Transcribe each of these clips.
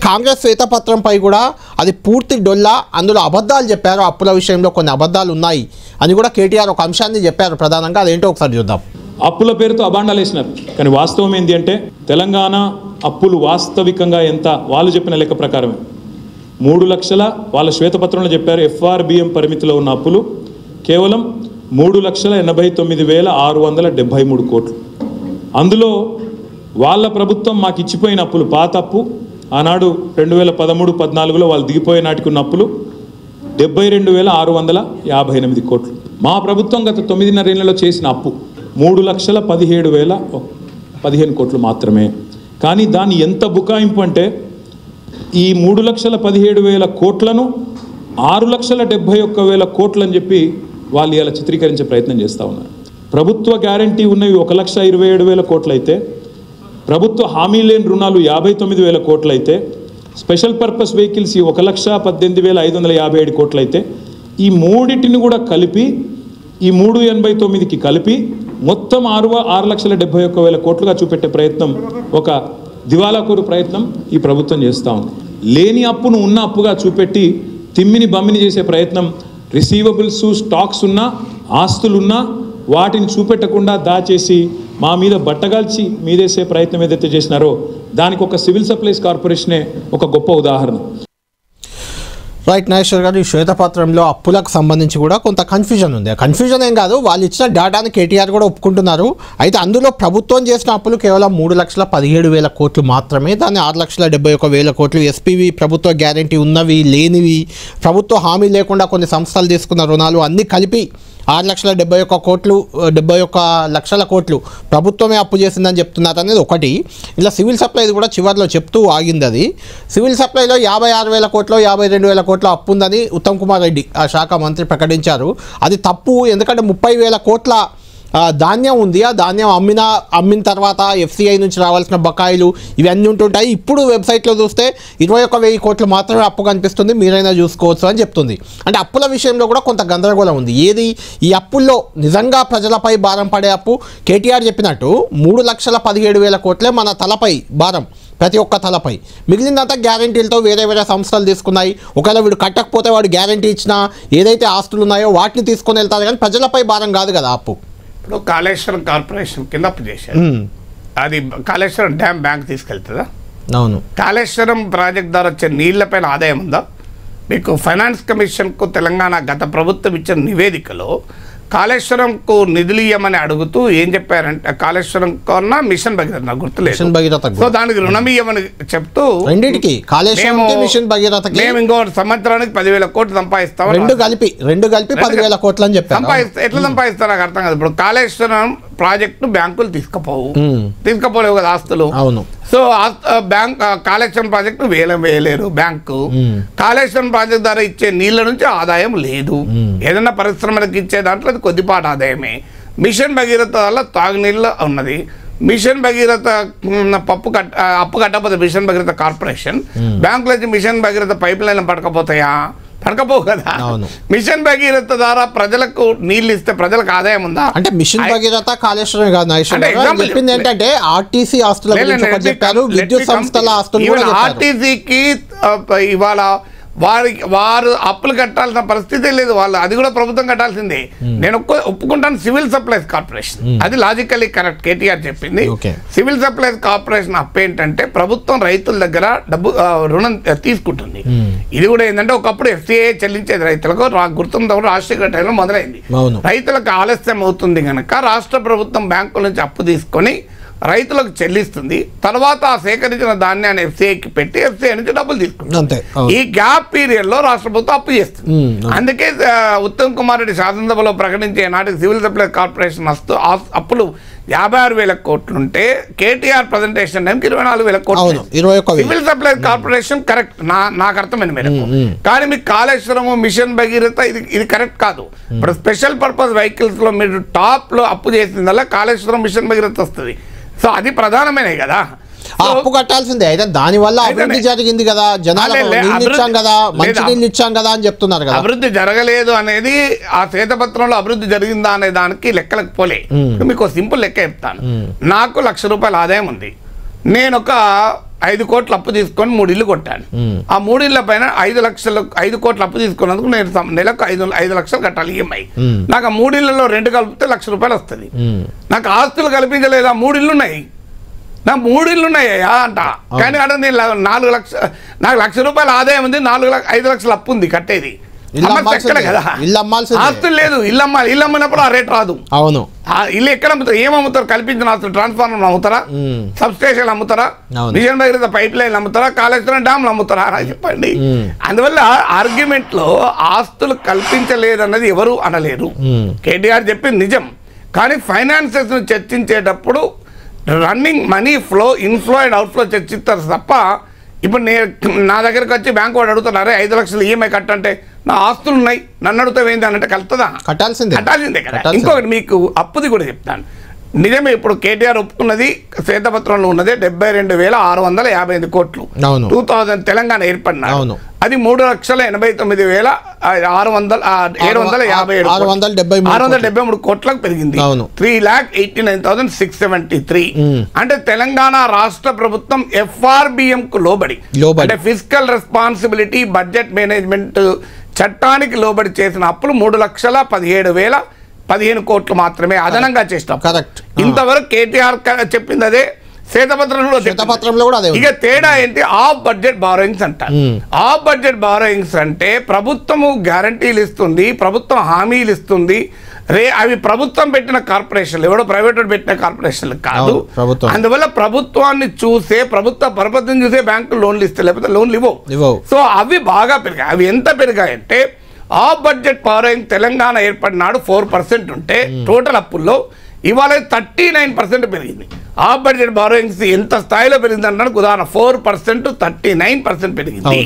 కాంగ్రెస్ శ్వేతపత్రంపై కూడా అది పూర్తి డొల్లా, అందులో అబద్ధాలు చెప్పారు, అప్పుల విషయంలో కొన్ని అబద్ధాలు ఉన్నాయి అని కూడా కేటీఆర్ ఒక అంశాన్ని చెప్పారు ప్రధానంగా. అదేంటో ఒకసారి చూద్దాం. అప్పుల పేరుతో అబాండాలు వేసినారు, కానీ వాస్తవం ఏంటి అంటే తెలంగాణ అప్పులు వాస్తవికంగా ఎంత వాళ్ళు చెప్పిన లెక్క ప్రకారమే 3 లక్షల, వాళ్ళ శ్వేతపత్రంలో చెప్పారు FRBM పరిమితిలో ఉన్న అప్పులు కేవలం 3,89,673 కోట్లు. అందులో వాళ్ళ ప్రభుత్వం మాకు ఇచ్చిపోయిన అప్పులు, పాత అప్పు ఆనాడు 2013-14లో వాళ్ళు దిగిపోయే నాటికి ఉన్న అప్పులు 72,658 కోట్లు. మా ప్రభుత్వం గత 9.5 ఏళ్లలో చేసిన అప్పు 3,17,015 కోట్లు మాత్రమే. కానీ దాన్ని ఎంత బుకాయింపు అంటే ఈ 3,17,000 కోట్లను 6,71,000 కోట్లు అని చెప్పి వాళ్ళు ఇలా చిత్రీకరించే ప్రయత్నం చేస్తూ ఉన్నారు. ప్రభుత్వ గ్యారంటీ ఉన్నవి 1,27,000 కోట్లు అయితే, ప్రభుత్వ హామీ లేని రుణాలు 59,000 కోట్లు అయితే, స్పెషల్ పర్పస్ వెహికల్స్ 1,18,557 కోట్లు అయితే, ఈ మూడింటిని కూడా కలిపి ఈ 389కి కలిపి మొత్తం 6,71,000 కోట్లుగా చూపెట్టే ప్రయత్నం, ఒక దివాలాకోరు ప్రయత్నం ఈ ప్రభుత్వం చేస్తూ ఉంది. లేని అప్పును ఉన్న అప్పుగా చూపెట్టి తిమ్మిని బమ్మిని చేసే ప్రయత్నం, రిసీవబుల్స్ స్టాక్స్ ఉన్నా ఆస్తులున్నా వాటిని చూపెట్టకుండా దాచేసి మా మీద బట్టగాల్చి మీదేసే ప్రయత్నం ఏదైతే చేసినారో దానికి ఒక సివిల్ సప్లైస్ కార్పొరేషనే ఒక గొప్ప ఉదాహరణ. రైట్ నాగేశ్వర్ గారు, ఈ శ్వేతపత్రంలో అప్పులకు సంబంధించి కూడా కొంత కన్ఫ్యూజన్ ఉంది. కన్ఫ్యూజన్ ఏం కాదు, వాళ్ళు ఇచ్చిన డేటాని కేటీఆర్ కూడా ఒప్పుకుంటున్నారు. అయితే అందులో ప్రభుత్వం చేసిన అప్పులు కేవలం 3,17,000 కోట్లు మాత్రమే. దాన్ని 6,71,000 కోట్లు ఎస్పీవి, ప్రభుత్వ గ్యారంటీ ఉన్నవి లేనివి, ప్రభుత్వ హామీ లేకుండా కొన్ని సంస్థలు తీసుకున్న రుణాలు అన్నీ కలిపి 6,71,000 కోట్లు ప్రభుత్వమే అప్పు చేసిందని చెప్తున్నారు అనేది ఒకటి. ఇలా సివిల్ సప్లైది కూడా చివరిలో చెప్తూ ఆగింది. అది సివిల్ సప్లైలో 56,000 కోట్లు 52,000 కోట్ల అప్పు ఉందని ఉత్తమ్ కుమార్ రెడ్డి ఆ శాఖ మంత్రి ప్రకటించారు. అది తప్పు, ఎందుకంటే 30,000 కోట్ల ధాన్యం ఉంది. ఆ ధాన్యం అమ్మిన తర్వాత FCI నుంచి రావాల్సిన బకాయిలు ఇవన్నీ ఉంటుంటాయి. ఇప్పుడు వెబ్సైట్లో చూస్తే 21,000 కోట్లు మాత్రమే అప్పు కనిపిస్తుంది, మీరైనా చూసుకోవచ్చు అని చెప్తుంది. అంటే అప్పుల విషయంలో కూడా కొంత గందరగోళం ఉంది. ఏది ఈ అప్పుల్లో నిజంగా ప్రజలపై భారం పడే అప్పు? కేటీఆర్ చెప్పినట్టు 3,17,000 కోట్లే మన తలపై భారం, ప్రతి ఒక్క తలపై. మిగిలినంతా గ్యారంటీలతో వేరే సంస్థలు తీసుకున్నాయి. ఒకవేళ వీడు కట్టకపోతే వాడు గ్యారంటీ ఇచ్చినా ఏదైతే ఆస్తులు ఉన్నాయో వాటిని తీసుకొని వెళ్తారు, కానీ ప్రజలపై భారం కాదు కదా అప్పు. ఇప్పుడు కాళేశ్వరం కార్పొరేషన్ కింద అప్పు చేశారు, అది కాళేశ్వరం డ్యామ్ బ్యాంక్ తీసుకెళ్తుందా? అవును. కాళేశ్వరం ప్రాజెక్ట్ ద్వారా వచ్చే నీళ్లపైన ఆదాయం ఉందా? మీకు ఫైనాన్స్ కమిషన్కు తెలంగాణ గత ప్రభుత్వం ఇచ్చిన నివేదికలో కాళేశ్వరంకు నిధులు ఇవ్వమని అడుగుతూ ఏం చెప్పారంటే, కాళేశ్వరం కన్నా మిషన్ భగీరథ నాకు గుర్తులేదు, సో దానికి రుణం ఇవ్వమని చెప్తూ మేము ఇంకో సంవత్సరానికి 10,000 కోట్లు సంపాదిస్తాం, రెండు కలిపి 10,000 కోట్లు అని చెప్పి ఎట్లా సంపాదిస్తారు నాకు అర్థం కాదు. ఇప్పుడు కాళేశ్వరం ప్రాజెక్టు బ్యాంకులు తీసుకపోలేవు కదా ఆస్తులు. అవును. సో బ్యాంక్ కాళేశ్వరం ప్రాజెక్టు వేయలేరు బ్యాంకు. కాళేశ్వరం ప్రాజెక్టు ద్వారా ఇచ్చే నీళ్ళ నుంచి ఆదాయం లేదు. ఏదైనా పరిశ్రమలకు ఇచ్చే దాంట్లో అది కొద్దిపాటి ఆదాయమే. మిషన్ భగీరథ వల్ల తాగునీళ్ళు ఉన్నది. మిషన్ భగీరథ అప్పు కట్టకపోతే మిషన్ భగీరథ కార్పొరేషన్ బ్యాంకుల నుంచి మిషన్ భగీరథ పైప్ లైన్ పడకపోతాయా? పడకపోవు కదా. మిషన్ భగీరథ ద్వారా ప్రజలకు నీళ్ళు ఇస్తే ప్రజలకు ఆదాయం ఉందా? అంటే మిషన్ భగీరథ కాళేశ్వరం కాదు, చెప్పింది ఏంటంటే ఆర్టీసీ ఆస్తుల గురించి చెప్పారు, విద్యుత్ సంస్థల ఆస్తులు. ఆర్టీసీకి ఇవాళ వారు అప్పులు కట్టాల్సిన పరిస్థితి లేదు, వాళ్ళు అది కూడా ప్రభుత్వం కట్టాల్సిందే. నేను ఒప్పుకుంటాను సివిల్ సప్లైస్ కార్పొరేషన్, అది లాజికల్లీ కరెక్ట్. కేటీఆర్ చెప్పింది సివిల్ సప్లైస్ కార్పొరేషన్ అప్పు ఏంటంటే ప్రభుత్వం రైతుల దగ్గర రుణం తీసుకుంటుంది. ఇది కూడా ఏంటంటే ఒకప్పుడు FCI చెల్లించేది రైతులకు, గుర్తుందప్పుడు రాజశేఖర టైంలో మొదలైంది. రైతులకు ఆలస్యం అవుతుంది కనుక రాష్ట్ర ప్రభుత్వం బ్యాంకుల నుంచి అప్పు తీసుకొని రైతులకు చెల్లిస్తుంది. తర్వాత ఆ సేకరించిన ధాన్యాన్ని FCIకి పెట్టి FCI నుంచి డబ్బులు తీసుకుంటుంది. ఈ గ్యాప్ పీరియడ్ లో రాష్ట్ర ప్రభుత్వం అప్పు చేస్తుంది. అందుకే ఉత్తమ్ కుమార్ రెడ్డి శాసనసభలో ప్రకటించే నాటికి సివిల్ సప్లై కార్పొరేషన్ అప్పులు 56,000 కోట్లుంటే కేటీఆర్ ప్రజెంటేషన్ టైంకి 24,000 కోట్లు. సివిల్ సప్లై కార్పొరేషన్ కరెక్ట్ నాకు అర్థమైన మేరకు. కానీ మీకు కాళేశ్వరము మిషన్ భగీరథ ఇది కరెక్ట్ కాదు. ఇప్పుడు స్పెషల్ పర్పస్ వెహికల్స్ లో మీరు టాప్ లో అప్పు చేసిందల్లా కాళేశ్వరం మిషన్ భగీరథ వస్తుంది. సో అది ప్రధానమైన కదా, అప్పు కట్టాల్సిందే. అయితే దానివల్ల అభివృద్ధి జరిగింది కదా, జనాలకు నీళ్ళు ఇచ్చాం కదా, మంచి నీళ్ళు ఇచ్చాం కదా అని చెప్తున్నారు కదా. అభివృద్ధి జరగలేదు అనేది ఆ శ్వేతపత్రంలో అభివృద్ధి జరిగిందా అనే దానికి లెక్కలకు పోలే. మీకు సింపుల్ లెక్క చెప్తాను. నాకు 1,00,000 రూపాయల ఆదాయం ఉంది. నేను ఒక 5 కోట్లు అప్పు తీసుకొని 3 ఇళ్ళు కొట్టాను. ఆ 3 ఇళ్ళ పైన 5 కోట్లు అప్పు తీసుకున్నందుకు నేను నెలకు 5 లక్షలు కట్టాలి ఈఎంఐ. నాకు ఆ 3 ఇళ్లలో రెంట్ కలిపితే ₹1,00,000 వస్తుంది. నాకు ఆస్తులు కల్పించలేదు. ఆ 3 ఇళ్ళు ఉన్నాయి, నాకు 3 ఇళ్ళు ఉన్నాయా అంట. కానీ అక్కడ నేను నాకు ₹1,00,000 ఆదాయం ఉంది, 5 లక్షలు అప్పు ఉంది కట్టేది. కదా ఆస్తులు లేదు, ఇల్లు అమ్మాలి. ఇల్లు అమ్మినప్పుడు ఆ రేట్ రాదు. అవును, ఇల్లు ఎక్కడ అమ్ముతారు? ఏం అమ్ముతారు? కల్పించిన ఆస్తులు ట్రాన్స్ఫార్మర్ అమ్ముతారా, సబ్ స్టేషన్ అమ్ముతారా, మిషన్ భగీరథ పైప్ లైన్ అమ్ముతారా, కాళేశ్వరం డ్యామ్లు అమ్ముతారా చెప్పండి. అందువల్ల ఆర్గ్యుమెంట్ లో ఆస్తులు కల్పించలేదన్నది ఎవరు అనలేరు. కేటీఆర్ చెప్పింది నిజం. కానీ ఫైనాన్సెస్ ను చర్చించేటప్పుడు running money flow, inflow and outflow చర్చిస్తారు తప్ప ఇప్పుడు నా దగ్గరకు వచ్చి బ్యాంకు వాడు అడుగుతున్నారే 5 లక్షలు ఈఎంఐ కట్టంటే నా ఆస్తులు ఉన్నాయి, నన్ను అడుగుతావేంది అనంటే కలుతుందా? కట్టాల్సిందే కదా. ఇంకొకటి మీకు అప్పుది కూడా చెప్తాను. నిజమే, ఇప్పుడు కేటీఆర్ ఒప్పుకున్నది శ్వేతపత్రంలో ఉన్నదే 72,658 కోట్లు 2000 తెలంగాణ ఏర్పడిన. అది 3,70,673 కోట్లకు పెరిగింది. 3,89,673. అంటే తెలంగాణ రాష్ట్ర ప్రభుత్వం FRBM కు లోబడి, అంటే ఫిజికల్ రెస్పాన్సిబిలిటీ బడ్జెట్ మేనేజ్మెంట్ చట్టానికి లోబడి చేసిన అప్పులు 3,17,015 కోట్లు మాత్రమే అదనంగా చేస్తాం. ఇంతవరకు కేటీఆర్ చెప్పింది అదే, శ్వేతపత్రంలో కూడా అదే. ఇక తేడా ఏంటి? ఆఫ్ బడ్జెట్ బారోయింగ్స్ అంటారు. ఆఫ్ బడ్జెట్ బారోయింగ్స్ అంటే ప్రభుత్వము గ్యారంటీలు ఇస్తుంది, ప్రభుత్వం హామీలు ఇస్తుంది. అవి ప్రభుత్వం పెట్టిన కార్పొరేషన్లు, ఎవడో ప్రైవేట్ పెట్టిన కార్పొరేషన్లు కాదు. అందువల్ల ప్రభుత్వాన్ని చూసే, ప్రభుత్వ పరపతిని చూసే బ్యాంకులు లోన్లు ఇస్తాయి, లేకపోతే లోన్లు ఇవ్వవు. సో అవి బాగా పెరిగాయి. అవి ఎంత పెరిగాయంటే ఆఫ్ బడ్జెట్ బారోయింగ్ తెలంగాణ ఏర్పడినాడు 4% ఉంటే టోటల్ అప్పుల్లో ఇవాళ 39% పెరిగింది. ఆఫ్ బడ్జెట్ బారోయింగ్స్ ఎంత స్థాయిలో పెరిగింది అంటానికి ఉదాహరణ 4% 39% పెరిగింది.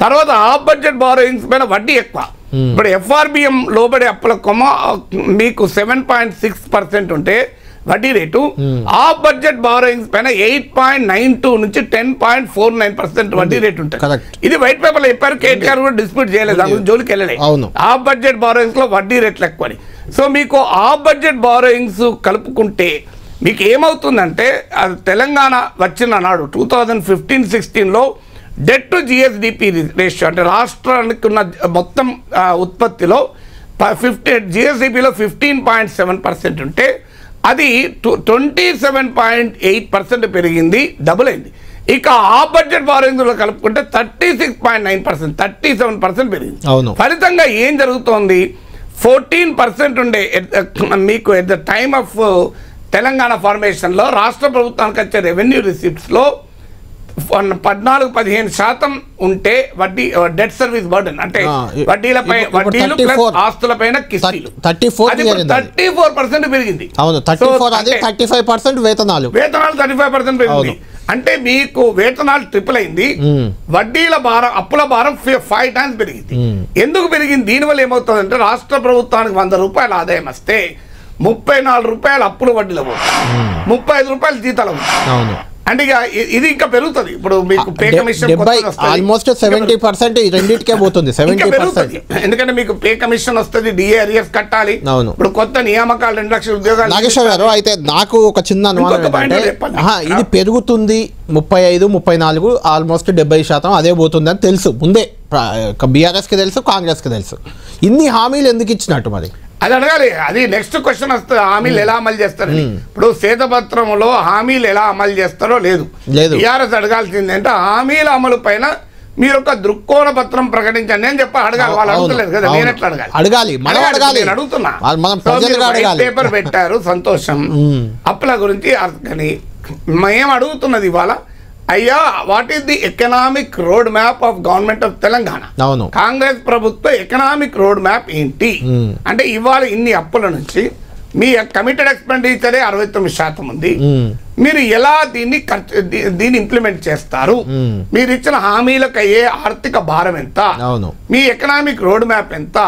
తర్వాత ఆఫ్ బడ్జెట్ బారోయింగ్స్ పైన వడ్డీ ఎక్కువ. ఇప్పుడు FRBM లోబడి అప్పుల కొమ్మ మీకు 7.6% ఉంటే వడ్డీ రేటు, ఆఫ్ బడ్జెట్ బారోయింగ్స్ పైన 8.92 నుంచి 10.49% వడ్డీ రేటు ఉంటుంది. ఇది వైట్ పేపర్ లో చెప్పారు, కేటీఆర్ కూడా డిస్ప్యూట్ చేయలేదు, జోలికి వెళ్ళలేదు. ఆఫ్ బడ్జెట్ బారోయింగ్స్ లో వడ్డీ రేట్లు ఎక్కువ. సో మీకు ఆఫ్ బడ్జెట్ బారోయింగ్స్ కలుపుకుంటే మీకు ఏమవుతుందంటే తెలంగాణ వచ్చిన నాడు 2015-16లో డెట్ టు GSDP రేషియో, అంటే రాష్ట్రానికి ఉన్న మొత్తం ఉత్పత్తిలో GSDPలో 15.7% ఉంటే అది 27.8% పెరిగింది, డబుల్ అయింది. ఇక ఆఫ్ బడ్జెట్ బారోయింగ్స్లో కలుపుకుంటే 36.9%, 37% పెరిగింది. ఫలితంగా ఏం జరుగుతోంది? 14% ఉండే మీకు at the time of Telangana ఫార్మేషన్లో రాష్ట్ర ప్రభుత్వానికి వచ్చే రెవెన్యూ రిసిప్ట్స్లో 14-15% ఉంటే వడ్డీ, డెట్ సర్వీస్ బర్డెన్ అంటే వడ్డీలు ప్లస్ ఆస్తులపైన కిస్తీలు 34% పెరిగింది. 35% వేతనాలు 35% పెరిగింది. అంటే మీకు వేతనాలు ట్రిపుల్ అయింది, వడ్డీల భారం, అప్పుల భారం 5 times పెరిగింది. ఎందుకు పెరిగింది? దీనివల్ల ఏమవుతుందంటే రాష్ట్ర ప్రభుత్వానికి ₹100 ఆదాయం వస్తే ₹34 అప్పులు వడ్డీలు పోతాయి, ₹35 జీతాలు అవుతాయి. అంటే ఇది ఇంకా పెరుగుతుంది. ఇప్పుడు మీకు పే కమిషన్ ఆల్మోస్ట్ 70% రెండింటికే పోతుంది, 70%. ఎందుకంటే మీకు పే కమిషన్ వస్తుంది, DA అరియర్స్ కట్టాలి. ఇప్పుడు కొత్త నియామకాలు 2 లక్షల ఉద్యోగాలు. నాగేశ్వర గారు, అయితే నాకు ఒక చిన్న అనుమానం, ఇది పెరుగుతుంది 35-34, ఆల్మోస్ట్ 70% అదే పోతుంది అని తెలుసు ముందే, BRS కి తెలుసు, కాంగ్రెస్ కి తెలుసు. ఇన్ని హామీలు ఎందుకు ఇచ్చినట్టు మరి? అది అడగాలి. అది నెక్స్ట్ క్వశ్చన్ వస్తుంది, హామీలు ఎలా అమలు చేస్తారని. ఇప్పుడు శ్వేతపత్రంలో హామీలు ఎలా అమలు చేస్తారో లేదు. టీఆర్ఎస్ అడగాల్సింది అంటే హామీల అమలు పైన మీరు ఒక దృక్కోణ పత్రం ప్రకటించండి అని చెప్పి అడగాలి. వాళ్ళు అడుగుతలేదు కదా, నేను ఎట్లా అడగాలి? నేను అడుగుతున్నా. పేపర్ పెట్టారు, సంతోషం. అప్పుల గురించి కానీ మేము అడుగుతున్నది ఇవాళ, అయ్యా what is the economic road map of government of Telangana? Congress ప్రభుత్వ ఎకనామిక్ రోడ్ మ్యాప్ ఏంటి అంటే ఇవాళ ఇన్ని అప్పుల నుంచి మీ కమిటెడ్ ఎక్స్పెండిచరే 69% ఉంది. మీరు ఎలా దీన్ని ఇంప్లిమెంట్ చేస్తారు? మీరు ఇచ్చిన హామీలకు అయ్యే ఆర్థిక భారం ఎంత? మీ ఎకనామిక్ రోడ్ మ్యాప్ ఎంత?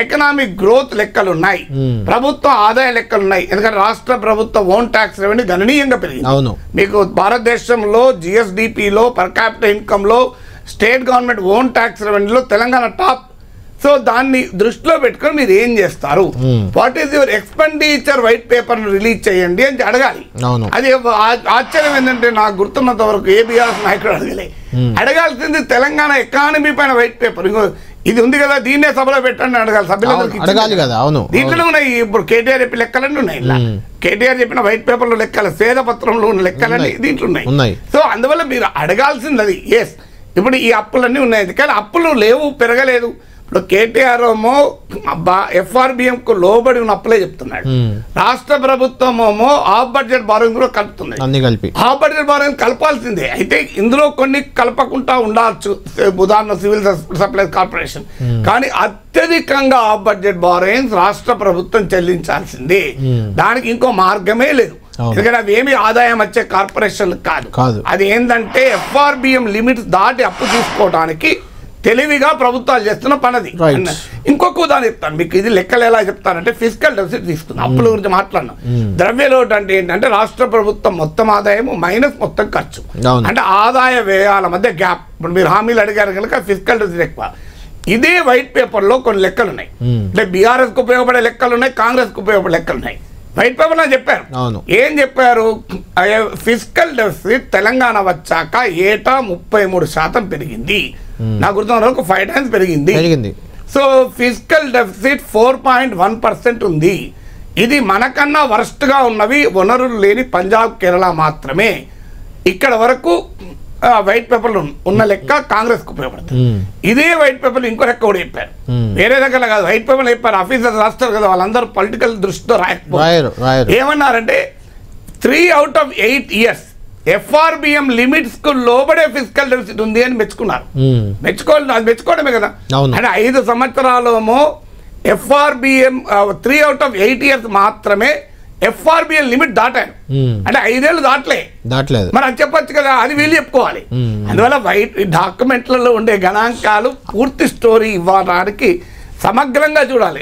ఎకనామిక్ గ్రోత్ లెక్కలున్నాయి, ప్రభుత్వ ఆదాయ లెక్కలున్నాయి. ఎందుకంటే రాష్ట్ర ప్రభుత్వ ఓన్ ట్యాక్స్ రెవెన్యూ గణనీయంగా పెరిగింది. మీకు భారతదేశంలో GSDPలో పర్ క్యాపిటల్ ఇన్కమ్ లో స్టేట్ గవర్నమెంట్ ఓన్ ట్యాక్స్ రెవెన్యూలో తెలంగాణ టాప్. సో దాన్ని దృష్టిలో పెట్టుకొని మీరు ఏం చేస్తారు, what is your expenditure white paper release చేయండి అని అడగాలి. అది ఆశ్చర్యం ఏంటంటే నాకు గుర్తున్నంత వరకు ఏ బీఆర్ఎస్ నాయకుడు అడగలే. అడగాల్సింది తెలంగాణ ఎకానమీ పైన వైట్ పేపర్. ఇంకో ఇది ఉంది కదా, దీన్నే సభలో పెట్టండి అడగాలి, సభ్యులందరికీ అడగాలి కదా. అవును, దీంట్లో ఉన్నాయి. ఇప్పుడు కేటీఆర్ చెప్పిన లెక్కలన్నీ ఉన్నాయి ఇలా. కేటీఆర్ చెప్పిన వైట్ పేపర్లో లెక్కలు, శ్వేతపత్రంలో ఉన్న లెక్కలన్నీ దీంట్లో ఉన్నాయి. సో అందువల్ల మీరు అడగాల్సింది అది. ఎస్, ఇప్పుడు ఈ అప్పులన్నీ ఉన్నాయి, కానీ అప్పులు లేవు, పెరగలేదు. ఇప్పుడు కేటీఆర్ ఏమో FRBM కు లోబడి ఉన్న అప్పులే చెప్తున్నాడు. రాష్ట్ర ప్రభుత్వం ఏమో ఆఫ్ బడ్జెట్ బారోయింగ్ కూడా కలుపుతుంది. ఆఫ్ బడ్జెట్ బారోయింగ్ కలపాల్సిందే. అయితే ఇందులో కొన్ని కలపకుండా ఉండవచ్చు, ఉదాహరణ సివిల్ సప్లైస్ కార్పొరేషన్. కానీ అత్యధికంగా ఆఫ్ బడ్జెట్ బారోయింగ్స్ రాష్ట్ర ప్రభుత్వం చెల్లించాల్సిందే, దానికి ఇంకో మార్గమే లేదు. ఎందుకంటే అవి ఏమి ఆదాయం వచ్చే కార్పొరేషన్ కాదు. అది ఏంటంటే FRBM లిమిట్స్ దాటి అప్పు తీసుకోవడానికి తెలివిగా ప్రభుత్వాలు చేస్తున్న పనది. ఇంకొక ఉదాహరణ చెప్తాను మీకు, ఇది లెక్కలు ఎలా చెప్తానంటే ఫిజికల్ డెఫిసిట్ తీసుకున్నాం, అప్పుల గురించి మాట్లాడినాం. ద్రవ్య లోటు అంటే ఏంటంటే రాష్ట్ర ప్రభుత్వం మొత్తం ఆదాయం మైనస్ మొత్తం ఖర్చు, అంటే ఆదాయ వ్యయాల మధ్య గ్యాప్. ఇప్పుడు మీరు హామీలు అడిగారు కనుక ఫిజికల్ డెఫిసిట్ ఎక్కువ. ఇదే వైట్ పేపర్లో కొన్ని లెక్కలు ఉన్నాయి, అంటే బీఆర్ఎస్కి ఉపయోగపడే లెక్కలు ఉన్నాయి, కాంగ్రెస్కి ఉపయోగపడే లెక్కలు ఉన్నాయి. వైట్ పేపర్ లో చెప్పారు. ఏం చెప్పారు? ఫిజికల్ డెఫిసిట్ తెలంగాణ వచ్చాక ఏటా 33% పెరిగింది. నాకు గుర్తున్న వరకు 5 times పెరిగింది. సో ఫిజికల్ డెఫిసిట్ 4.1% ఉంది. ఇది మనకన్నా వరస్ట్ గా ఉన్నవి వనరులు లేని పంజాబ్, కేరళ మాత్రమే. ఇక్కడ వరకు వైట్ పేపర్లు ఉన్న లెక్క కాంగ్రెస్ కు ఉపయోగపడుతుంది. ఇదే వైట్ పేపర్లు ఇంకో లెక్క కూడా చెప్పారు, వేరే దగ్గర కాదు, వైట్ పేపర్లు చెప్పారు. ఆఫీసర్స్ రాస్తారు కదా, వాళ్ళందరూ పొలిటికల్ దృష్టితో రాయకపోయారు. ఏమన్నారంటే 3 out of 8 years FRBM limits కు లోబడే ఫిజికల్ డెఫిసిట్ ఉంది అని మెచ్చుకున్నారు. మెచ్చుకోవడమే కదా. అంటే 5 సంవత్సరాలేమో FRBM 3 out of 8 years మాత్రమే FRBM లిమిట్ దాటారు. అంటే 5 ఏళ్ళు దాటలేదు. మరి అది చెప్పొచ్చు కదా, అది వీళ్ళు చెప్పుకోవాలి. అందువల్ల వైట్ డాక్యుమెంట్లలో ఉండే గణాంకాలు పూర్తి స్టోరీ ఇవ్వడానికి సమగ్రంగా చూడాలి.